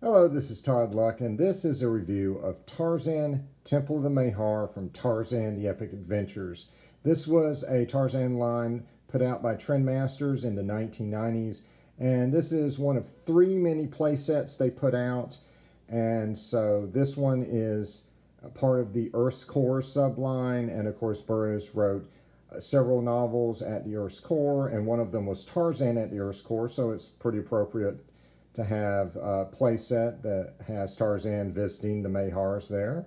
Hello, this is Todd Luck, and this is a review of Tarzan Temple of the Mahar from Tarzan the Epic Adventures. This was a Tarzan line put out by Trendmasters in the 1990s, and this is one of 3 mini play sets they put out. And so this one is a part of the Earth's Core subline, and of course Burroughs wrote several novels at the Earth's Core, and one of them was Tarzan at the Earth's Core, so it's pretty appropriate to have a playset that has Tarzan visiting the Mahars there.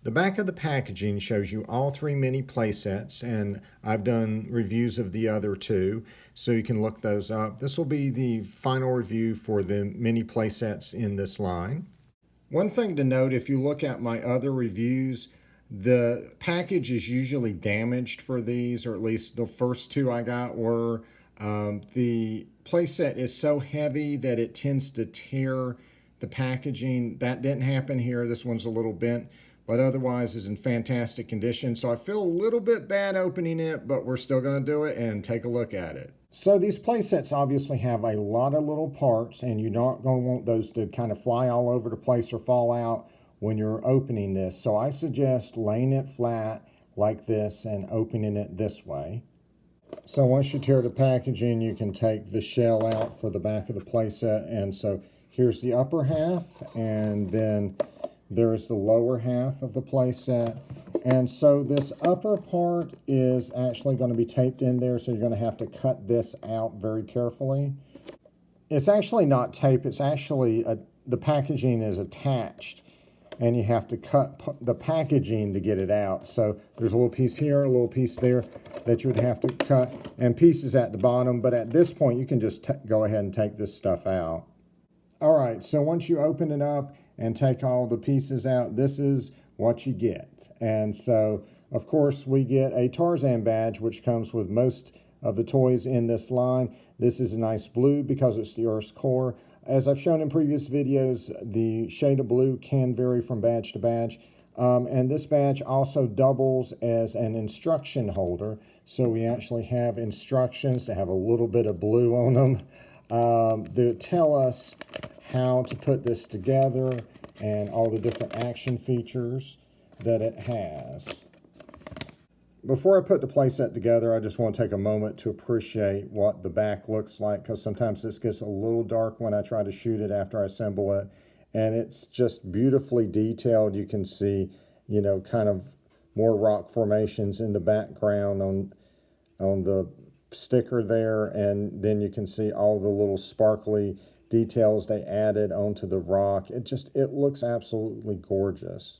The back of the packaging shows you all 3 mini playsets, and I've done reviews of the other 2, so you can look those up. This will be the final review for the mini playsets in this line. One thing to note, if you look at my other reviews, the package is usually damaged for these, or at least the first 2 I got were. The playset is so heavy that it tends to tear the packaging. That didn't happen here. This one's a little bent, but otherwise is in fantastic condition. So I feel a little bit bad opening it, but we're still going to do it and take a look at it. So these playsets obviously have a lot of little parts, and you're not going to want those to kind of fly all over the place or fall out when you're opening this. So I suggest laying it flat like this and opening it this way. So once you tear the packaging, you can take the shell out for the back of the playset. And so here's the upper half, and then there's the lower half of the playset. And so this upper part is actually going to be taped in there, so you're going to have to cut this out very carefully. It's actually not tape, it's actually the packaging is attached, and you have to cut the packaging to get it out. So there's a little piece here, a little piece there that you would have to cut, and pieces at the bottom. But at this point, you can just go ahead and take this stuff out. All right, so once you open it up and take all the pieces out, this is what you get. And so, of course, we get a Tarzan badge, which comes with most of the toys in this line. This is a nice blue because it's the Earth's core. As I've shown in previous videos, the shade of blue can vary from badge to badge. And this badge also doubles as an instruction holder. So we actually have instructions that have a little bit of blue on them. They tell us how to put this together and all the different action features that it has. Before I put the playset together, I just want to take a moment to appreciate what the back looks like, because sometimes this gets a little dark when I try to shoot it after I assemble it. And it's just beautifully detailed. You can see, you know, kind of more rock formations in the background on the sticker there. And then you can see all the little sparkly details they added onto the rock. It looks absolutely gorgeous.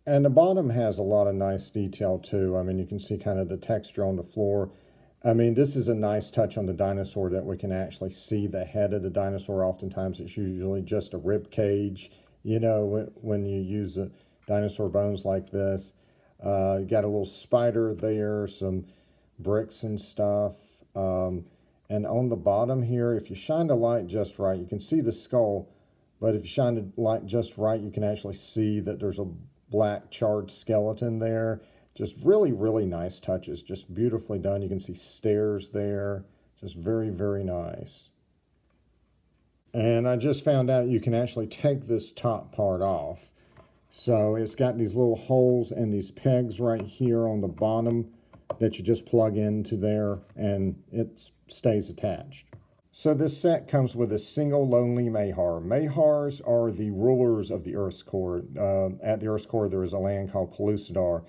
And the bottom has a lot of nice detail too. I mean, you can see kind of the texture on the floor. I mean, this is a nice touch on the dinosaur that we can actually see the head of the dinosaur. Oftentimes it's usually just a rib cage, you know, when you use the dinosaur bones like this. You got a little spider there, some bricks and stuff. And on the bottom here, if you shine the light just right, you can see the skull. But if you shine the light just right, you can actually see that there's a black charred skeleton there. Just really, really nice touches. Just beautifully done. You can see stairs there. Just very, very nice. And I just found out you can actually take this top part off. So it's got these little holes and these pegs right here on the bottom that you just plug into there, and it stays attached. So this set comes with a single lonely Mahar. Mahars are the rulers of the Earth's core. At the Earth's core, there is a land called Pellucidar.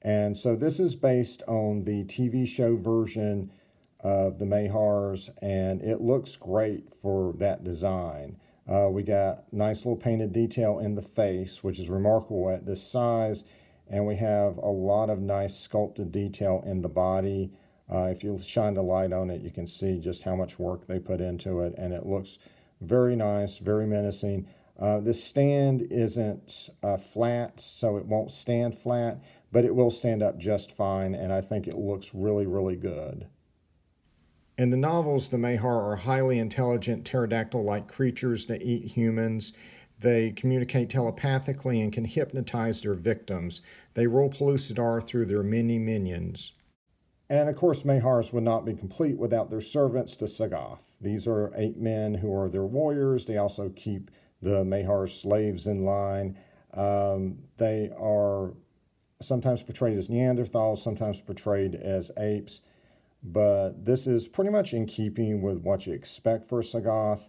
And so this is based on the TV show version of the Mahars, and it looks great for that design. We got nice little painted detail in the face, which is remarkable at this size. And we have a lot of nice sculpted detail in the body. If you shine the light on it, you can see just how much work they put into it, and it looks very nice, very menacing. This stand isn't flat, so it won't stand flat, but it will stand up just fine, and I think it looks really, really good. In the novels, the Mahar are highly intelligent pterodactyl-like creatures that eat humans. They communicate telepathically and can hypnotize their victims. They rule Pellucidar through their many minions. And of course, Mahars would not be complete without their servants, the Sagath. These are 8 men who are their warriors. They also keep the Mahar slaves in line. They are sometimes portrayed as Neanderthals, sometimes portrayed as apes, but this is pretty much in keeping with what you expect for a Sagoth,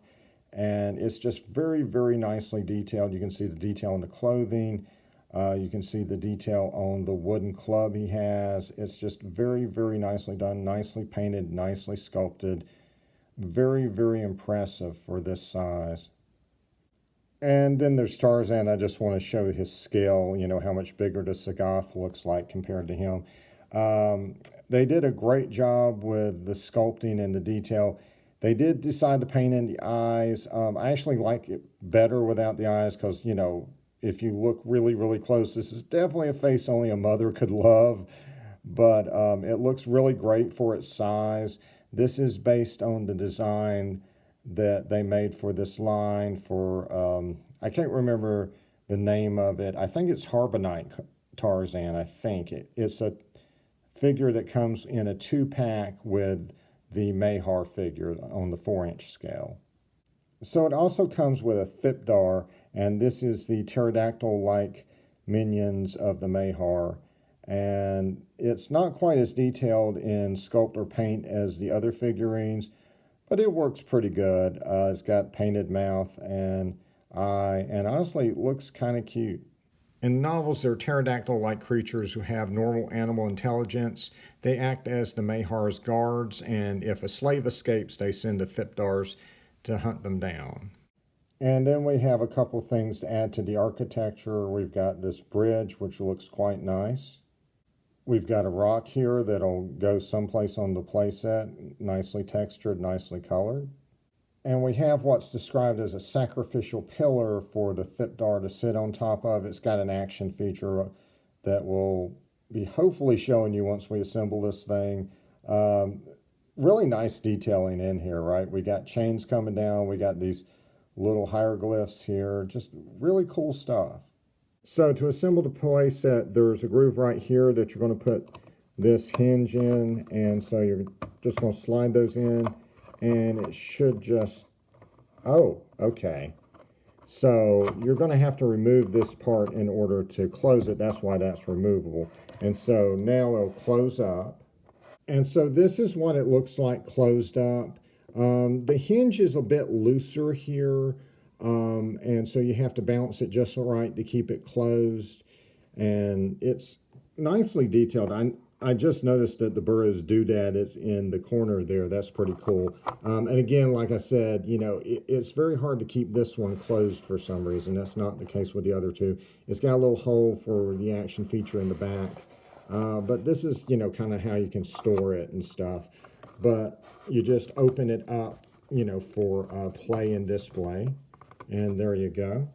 and it's just very, very nicely detailed. You can see the detail in the clothing. You can see the detail on the wooden club he has. It's just very, very nicely done, nicely painted, nicely sculpted. Very, very impressive for this size. And then there's Tarzan. I just want to show his scale, you know, how much bigger the Sagoth looks like compared to him. They did a great job with the sculpting and the detail. They did decide to paint in the eyes. I actually like it better without the eyes because, you know, if you look really, really close, this is definitely a face only a mother could love. But it looks really great for its size. This is based on the design that they made for this line for, I can't remember the name of it. I think it's Harbonite Tarzan, I think. It's a figure that comes in a 2-pack with the Mahar figure on the 4-inch scale. So it also comes with a Thipdar, and this is the pterodactyl-like minions of the Mahar. And it's not quite as detailed in sculpt or paint as the other figurines, but it works pretty good. It's got painted mouth and eye, and honestly, it looks kind of cute. In novels, they're pterodactyl-like creatures who have normal animal intelligence. They act as the Mahar's guards, and if a slave escapes, they send the Thipdars to hunt them down. And then we have a couple things to add to the architecture. We've got this bridge, which looks quite nice. We've got a rock here that'll go someplace on the playset, nicely textured, nicely colored. And we have what's described as a sacrificial pillar for the Thipdar to sit on top of. It's got an action feature that will be hopefully showing you once we assemble this thing. Really nice detailing in here, right? We got chains coming down. We got these little hieroglyphs here. Just really cool stuff. So to assemble the playset, there's a groove right here that you're going to put this hinge in. And so you're just going to slide those in. And it should just, oh, okay. So you're going to have to remove this part in order to close it. That's why that's removable. And so now it'll close up. And so this is what it looks like closed up. The hinge is a bit looser here. And so you have to balance it just right to keep it closed. And it's nicely detailed. I just noticed that the Burroughs doodad is in the corner there. That's pretty cool. And again, like I said, you know, it's very hard to keep this one closed for some reason. That's not the case with the other two. It's got a little hole for the action feature in the back. But this is, you know, kind of how you can store it and stuff. But you just open it up, you know, for play and display. And there you go.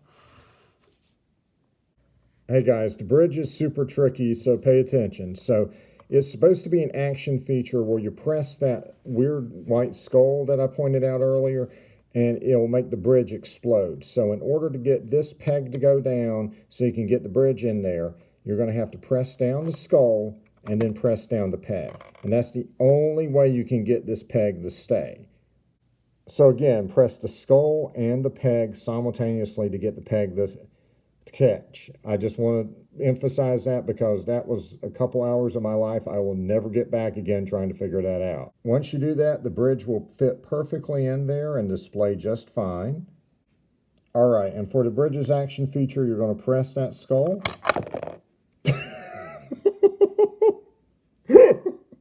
Hey guys, the bridge is super tricky, so pay attention. So it's supposed to be an action feature where you press that weird white skull that I pointed out earlier, and it'll make the bridge explode. So in order to get this peg to go down so you can get the bridge in there, you're going to have to press down the skull and then press down the peg. And that's the only way you can get this peg to stay. So again, press the skull and the peg simultaneously to get the peg to catch. I just want to emphasize that because that was a couple hours of my life I will never get back again trying to figure that out. Once you do that, the bridge will fit perfectly in there and display just fine. All right, and for the bridge's action feature, you're going to press that skull.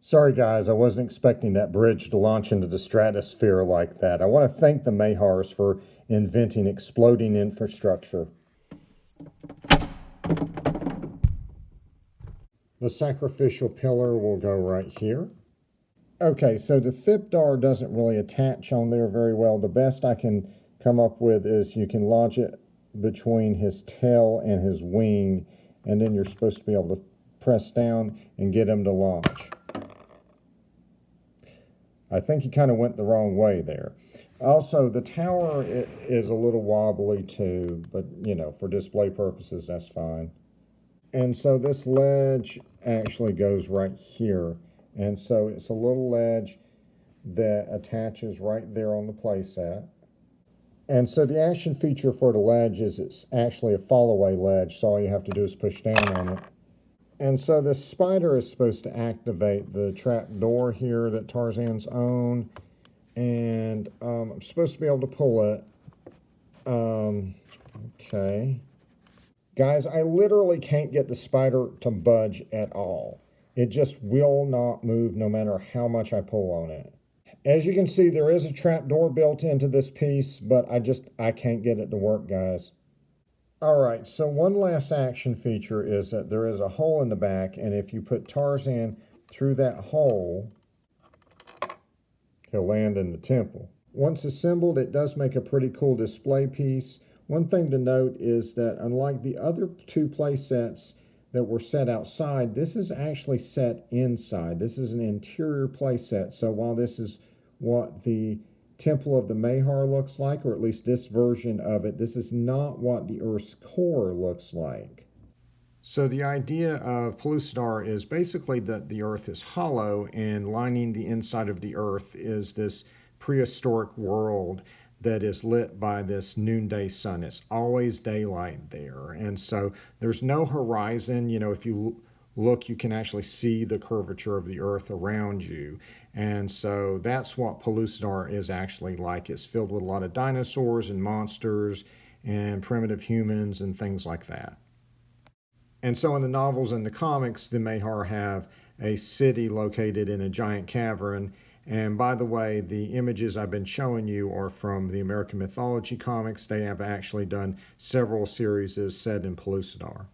Sorry guys, I wasn't expecting that bridge to launch into the stratosphere like that. I want to thank the Mahars for inventing exploding infrastructure. The sacrificial pillar will go right here. Okay, so the Thipdar doesn't really attach on there very well. The best I can come up with is you can lodge it between his tail and his wing, and then you're supposed to be able to press down and get him to launch. I think he kind of went the wrong way there. Also, the tower is a little wobbly too, but you know, for display purposes, that's fine. And so this ledge actually goes right here. And so it's a little ledge that attaches right there on the playset. And so the action feature for the ledge is it's actually a fall-away ledge, so all you have to do is push down on it. And so the spider is supposed to activate the trap door here that Tarzan's own. And I'm supposed to be able to pull it. Okay. Guys, I literally can't get the spider to budge at all. It just will not move no matter how much I pull on it. As you can see, there is a trap door built into this piece, but I can't get it to work, guys. All right, so one last action feature is that there is a hole in the back, and if you put Tarzan through that hole, he'll land in the temple. Once assembled, it does make a pretty cool display piece. One thing to note is that unlike the other two play sets that were set outside, this is actually set inside. This is an interior play set. So while this is what the Temple of the Mahar looks like, or at least this version of it, this is not what the Earth's core looks like. So the idea of Pellucidar is basically that the Earth is hollow, and lining the inside of the Earth is this prehistoric world that is lit by this noonday sun. It's always daylight there. And so there's no horizon. You know, if you look, you can actually see the curvature of the Earth around you. And so that's what Pellucidar is actually like. It's filled with a lot of dinosaurs and monsters and primitive humans and things like that. And so in the novels and the comics, the Mahar have a city located in a giant cavern. And by the way, the images I've been showing you are from the American mythology comics. They have actually done several series set in Pellucidar.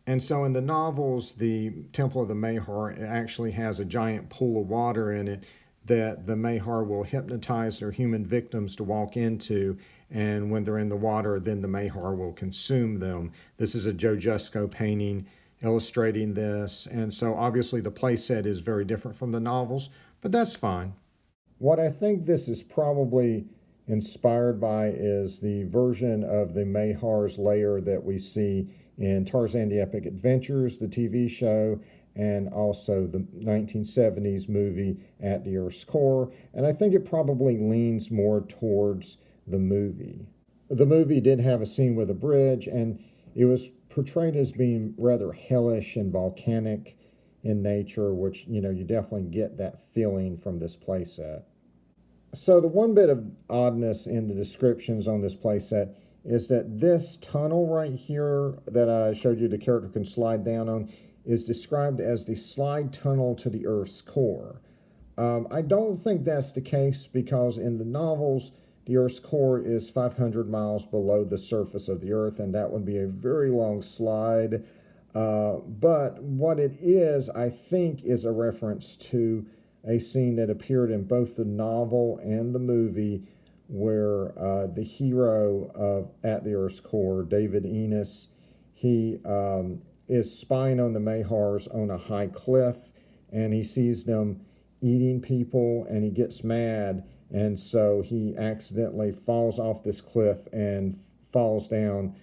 And so in the novels, the Temple of the Mahar actually has a giant pool of water in it that the Mahar will hypnotize their human victims to walk into. And when they're in the water, then the Mahar will consume them. This is a Joe Jusko painting illustrating this. And so obviously the playset is very different from the novels, but that's fine. What I think this is probably inspired by is the version of the Mahar's lair that we see in Tarzan the Epic Adventures, the TV show, and also the 1970s movie At the Earth's Core. And I think it probably leans more towards the movie. The movie did have a scene with a bridge, and it was portrayed as being rather hellish and volcanic in nature, which, you know, you definitely get that feeling from this playset. So the one bit of oddness in the descriptions on this playset is that this tunnel right here that I showed you the character can slide down on is described as the slide tunnel to the Earth's core. I don't think that's the case, because in the novels, the Earth's core is 500 miles below the surface of the Earth, and that would be a very long slide. But what it is, I think, is a reference to a scene that appeared in both the novel and the movie where the hero of At the Earth's Core, David Enos, he is spying on the Mahars on a high cliff, and he sees them eating people, and he gets mad, and so he accidentally falls off this cliff and falls down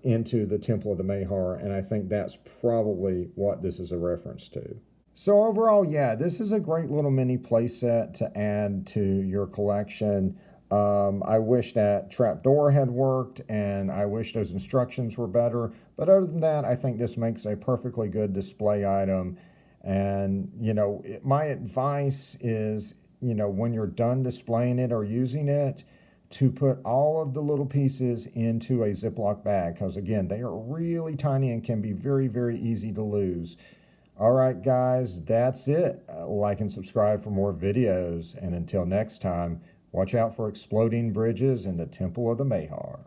into the Temple of the Mahar, and I think that's probably what this is a reference to. So overall, yeah, this is a great little mini playset to add to your collection. I wish that trapdoor had worked, and I wish those instructions were better. But other than that, I think this makes a perfectly good display item. And, you know, my advice is, you know, when you're done displaying it or using it, to put all of the little pieces into a Ziploc bag, because, again, they are really tiny and can be very, very easy to lose. All right, guys, that's it. Like and subscribe for more videos. And until next time, watch out for exploding bridges in the Temple of the Mahar.